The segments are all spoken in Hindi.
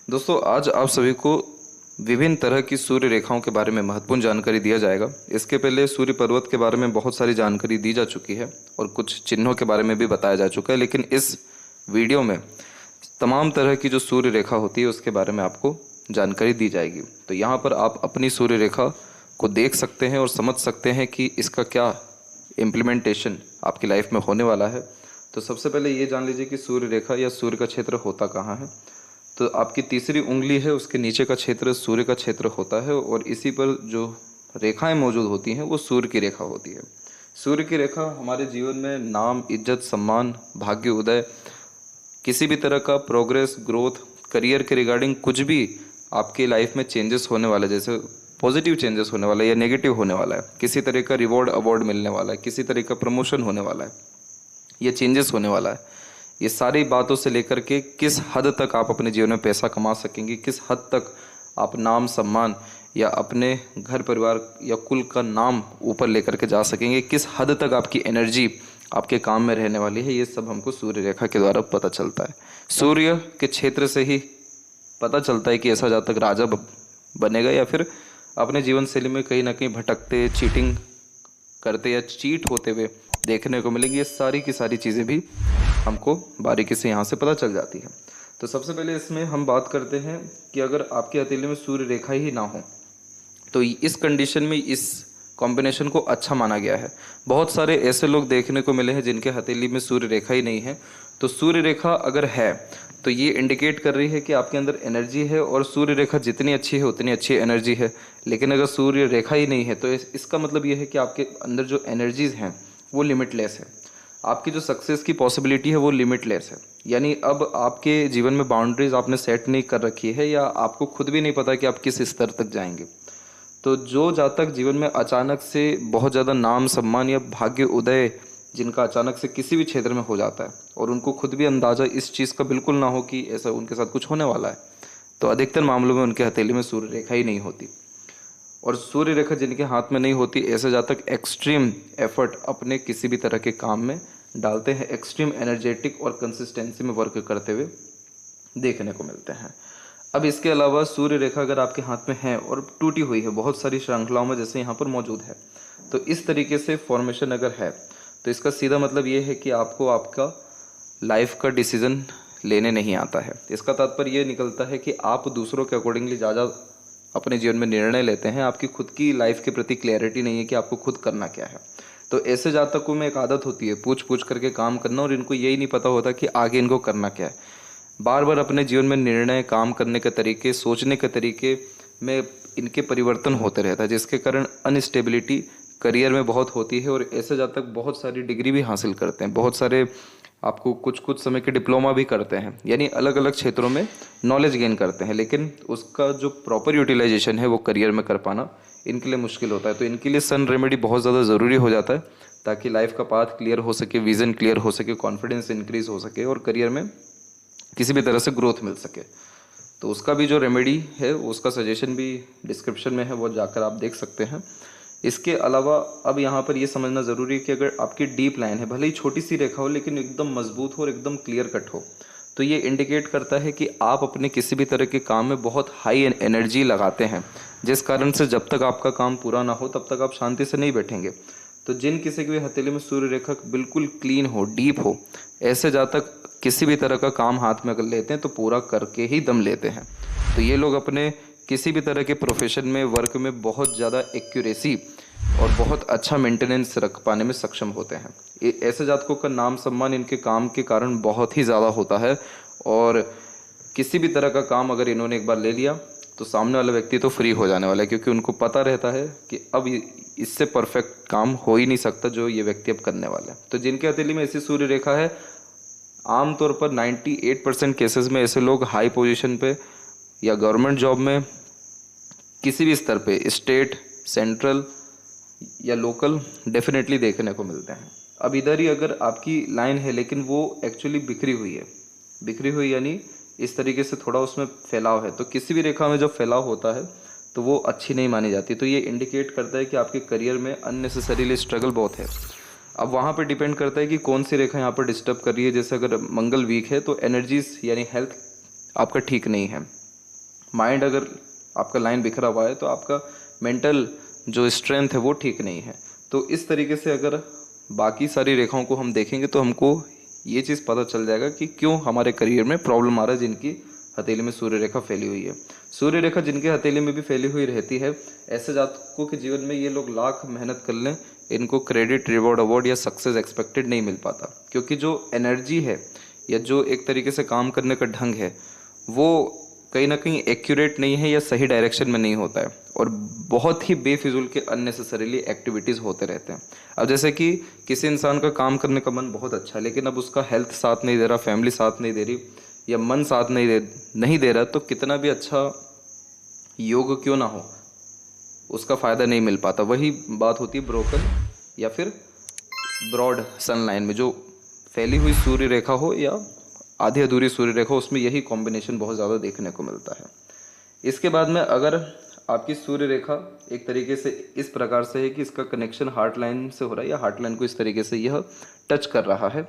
दोस्तों, आज आप सभी को विभिन्न तरह की सूर्य रेखाओं के बारे में महत्वपूर्ण जानकारी दिया जाएगा। इसके पहले सूर्य पर्वत के बारे में बहुत सारी जानकारी दी जा चुकी है और कुछ चिन्हों के बारे में भी बताया जा चुका है, लेकिन इस वीडियो में तमाम तरह की जो सूर्य रेखा होती है उसके बारे में आपको जानकारी दी जाएगी। तो यहाँ पर आप अपनी सूर्य रेखा को देख सकते हैं और समझ सकते हैं कि इसका क्या इम्प्लीमेंटेशन आपकी लाइफ में होने वाला है। तो सबसे पहले ये जान लीजिए कि सूर्य रेखा या सूर्य का क्षेत्र होता कहाँ है। तो आपकी तीसरी उंगली है, उसके नीचे का क्षेत्र सूर्य का क्षेत्र होता है और इसी पर जो रेखाएं मौजूद होती हैं वो सूर्य की रेखा होती है। सूर्य की रेखा हमारे जीवन में नाम, इज्जत, सम्मान, भाग्य उदय, किसी भी तरह का प्रोग्रेस, ग्रोथ, करियर के रिगार्डिंग कुछ भी आपके लाइफ में चेंजेस होने वाला है, जैसे पॉजिटिव चेंजेस होने वाला है या नेगेटिव होने वाला है, किसी तरह का रिवॉर्ड अवार्ड मिलने वाला है, किसी तरह का प्रमोशन होने वाला है, ये चेंजेस होने वाला है, ये सारी बातों से लेकर के किस हद तक आप अपने जीवन में पैसा कमा सकेंगे, किस हद तक आप नाम, सम्मान या अपने घर परिवार या कुल का नाम ऊपर लेकर के जा सकेंगे, किस हद तक आपकी एनर्जी आपके काम में रहने वाली है, ये सब हमको सूर्य रेखा के द्वारा पता चलता है। सूर्य के क्षेत्र से ही पता चलता है कि ऐसा जातक राजा बनेगा या फिर अपने जीवन शैली में कहीं ना कहीं भटकते, चीटिंग करते या चीट होते हुए देखने को मिलेंगी। ये सारी की सारी चीज़ें भी हमको बारीकी से यहाँ से पता चल जाती है। तो सबसे पहले इसमें हम बात करते हैं कि अगर आपके हथेली में सूर्य रेखा ही ना हो तो इस कंडीशन में इस कॉम्बिनेशन को अच्छा माना गया है। बहुत सारे ऐसे लोग देखने को मिले हैं जिनके हथेली में सूर्य रेखा ही नहीं है। तो सूर्य रेखा अगर है तो ये इंडिकेट कर रही है कि आपके अंदर एनर्जी है और सूर्य रेखा जितनी अच्छी है उतनी अच्छी एनर्जी है। लेकिन अगर सूर्य रेखा ही नहीं है तो इसका मतलब ये है कि आपके अंदर जो एनर्जीज हैं वो लिमिटलेस है, आपकी जो सक्सेस की पॉसिबिलिटी है वो लिमिटलेस है। यानी अब आपके जीवन में बाउंड्रीज आपने सेट नहीं कर रखी है या आपको खुद भी नहीं पता कि आप किस स्तर तक जाएंगे। तो जो जातक जीवन में अचानक से बहुत ज़्यादा नाम, सम्मान या भाग्य उदय जिनका अचानक से किसी भी क्षेत्र में हो जाता है और उनको खुद भी अंदाज़ा इस चीज़ का बिल्कुल ना हो कि ऐसा उनके साथ कुछ होने वाला है, तो अधिकतर मामलों में उनके हथेली में सूर्य रेखा ही नहीं होती। और सूर्य रेखा जिनके हाथ में नहीं होती, ऐसे जातक एक्सट्रीम एफर्ट अपने किसी भी तरह के काम में डालते हैं, एक्सट्रीम एनर्जेटिक और कंसिस्टेंसी में वर्क करते हुए देखने को मिलते हैं। अब इसके अलावा सूर्य रेखा अगर आपके हाथ में है और टूटी हुई है बहुत सारी श्रृंखलाओं में जैसे यहाँ पर मौजूद है, तो इस तरीके से फॉर्मेशन अगर है तो इसका सीधा मतलब ये है कि आपको आपका लाइफ का डिसीजन लेने नहीं आता है। इसका तात्पर्य ये निकलता है कि आप दूसरों के अकॉर्डिंगली ज़्यादा अपने जीवन में निर्णय लेते हैं, आपकी खुद की लाइफ के प्रति क्लैरिटी नहीं है कि आपको खुद करना क्या है। तो ऐसे जातकों में एक आदत होती है पूछ पूछ करके काम करना और इनको यही नहीं पता होता कि आगे इनको करना क्या है। बार बार अपने जीवन में निर्णय, काम करने के तरीके, सोचने के तरीके में इनके परिवर्तन होते रहता है, जिसके कारण अनस्टेबिलिटी करियर में बहुत होती है। और ऐसे जातक बहुत सारी डिग्री भी हासिल करते हैं, बहुत सारे आपको कुछ समय के डिप्लोमा भी करते हैं, यानी अलग अलग क्षेत्रों में नॉलेज गेन करते हैं, लेकिन उसका जो प्रॉपर यूटिलाइजेशन है वो करियर में कर पाना इनके लिए मुश्किल होता है। तो इनके लिए सन रेमेडी बहुत ज़्यादा ज़रूरी हो जाता है ताकि लाइफ का पाथ क्लियर हो सके, विज़न क्लियर हो सके, कॉन्फिडेंस इंक्रीज हो सके और करियर में किसी भी तरह से ग्रोथ मिल सके। तो उसका भी जो रेमेडी है उसका सजेशन भी डिस्क्रिप्शन में है, वो जाकर आप देख सकते हैं। इसके अलावा अब यहाँ पर ये समझना ज़रूरी है कि अगर आपकी डीप लाइन है, भले ही छोटी सी रेखा हो लेकिन एकदम मजबूत हो और एकदम क्लियर कट हो, तो ये इंडिकेट करता है कि आप अपने किसी भी तरह के काम में बहुत हाई एनर्जी लगाते हैं, जिस कारण से जब तक आपका काम पूरा ना हो तब तक आप शांति से नहीं बैठेंगे। तो जिन किसी के भी हथेली में सूर्य रेखा बिल्कुल क्लीन हो, डीप हो, ऐसे जातक किसी भी तरह का काम हाथ में अगर लेते हैं तो पूरा करके ही दम लेते हैं। तो ये लोग अपने किसी भी तरह के प्रोफेशन में, वर्क में बहुत ज़्यादा एक्यूरेसी और बहुत अच्छा मेंटेनेंस रख पाने में सक्षम होते हैं। ऐसे जातकों का नाम, सम्मान इनके काम के कारण बहुत ही ज़्यादा होता है और किसी भी तरह का काम अगर इन्होंने एक बार ले लिया तो सामने वाला व्यक्ति तो फ्री हो जाने वाला है, क्योंकि उनको पता रहता है कि अब इससे परफेक्ट काम हो ही नहीं सकता जो ये व्यक्ति अब करने वाला है। तो जिनके हथेली में ऐसी सूर्य रेखा है, आमतौर पर 98% केसेस में ऐसे लोग हाई पोजीशन पे या गवर्नमेंट जॉब में किसी भी स्तर पे, स्टेट, सेंट्रल या लोकल, डेफिनेटली देखने को मिलते हैं। अब इधर ही अगर आपकी लाइन है लेकिन वो एक्चुअली बिखरी हुई है, बिखरी हुई यानी इस तरीके से थोड़ा उसमें फैलाव है, तो किसी भी रेखा में जब फैलाव होता है तो वो अच्छी नहीं मानी जाती। तो ये इंडिकेट करता है कि आपके करियर में अननेसेसरीली स्ट्रगल बहुत है। अब वहाँ पे डिपेंड करता है कि कौन सी रेखा यहाँ पर डिस्टर्ब कर रही है। जैसे अगर मंगल वीक है तो एनर्जीज यानी हेल्थ आपका ठीक नहीं है, माइंड अगर आपका लाइन बिखरा हुआ है तो आपका मेंटल जो स्ट्रेंथ है वो ठीक नहीं है। तो इस तरीके से अगर बाकी सारी रेखाओं को हम देखेंगे तो हमको ये चीज़ पता चल जाएगा कि क्यों हमारे करियर में प्रॉब्लम आ रहा है जिनकी हथेली में सूर्य रेखा फैली हुई है। सूर्य रेखा जिनके हथेली में भी फैली हुई रहती है, ऐसे जातकों के जीवन में ये लोग लाख मेहनत कर लें, इनको क्रेडिट, रिवॉर्ड, अवार्ड या सक्सेस एक्सपेक्टेड नहीं मिल पाता, क्योंकि जो एनर्जी है या जो एक तरीके से काम करने का ढंग है वो कहीं ना कहीं एक्यूरेट नहीं है या सही डायरेक्शन में नहीं होता है, और बहुत ही बेफिजूल के अननेसेसरीली एक्टिविटीज़ होते रहते हैं। अब जैसे कि किसी इंसान का काम करने का मन बहुत अच्छा है, लेकिन अब उसका हेल्थ साथ नहीं दे रहा, फैमिली साथ नहीं दे रही, या मन साथ नहीं दे रहा, तो कितना भी अच्छा योग क्यों ना हो उसका फ़ायदा नहीं मिल पाता। वही बात होती है ब्रोकन या फिर ब्रॉड सनलाइन में, जो फैली हुई सूर्य रेखा हो या आधी अधूरी सूर्य रेखा, उसमें यही कॉम्बिनेशन बहुत ज़्यादा देखने को मिलता है। इसके बाद में अगर आपकी सूर्य रेखा एक तरीके से इस प्रकार से है कि इसका कनेक्शन हार्ट लाइन से हो रहा है या हार्ट लाइन को इस तरीके से यह टच कर रहा है,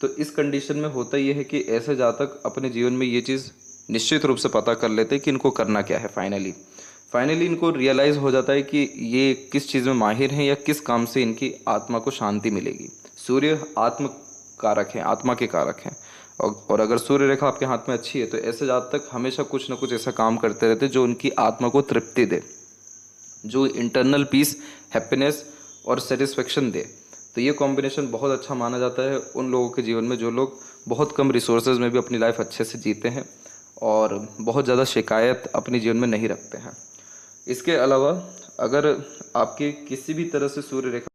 तो इस कंडीशन में होता यह है कि ऐसे जातक अपने जीवन में ये चीज़ निश्चित रूप से पता कर लेते हैं कि इनको करना क्या है। फाइनली इनको रियलाइज़ हो जाता है कि ये किस चीज़ में माहिर हैं या किस काम से इनकी आत्मा को शांति मिलेगी। सूर्य आत्म कारक हैं, आत्मा के कारक हैं, और अगर सूर्य रेखा आपके हाथ में अच्छी है तो ऐसे जातक हमेशा कुछ ना कुछ ऐसा काम करते रहते हैं जो उनकी आत्मा को तृप्ति दे, जो इंटरनल पीस, हैप्पीनेस और सेटिस्फेक्शन दे। तो ये कॉम्बिनेशन बहुत अच्छा माना जाता है उन लोगों के जीवन में जो लोग बहुत कम रिसोर्सेज में भी अपनी लाइफ अच्छे से जीते हैं और बहुत ज़्यादा शिकायत अपने जीवन में नहीं रखते हैं। इसके अलावा अगर आपके किसी भी तरह से सूर्य रेखा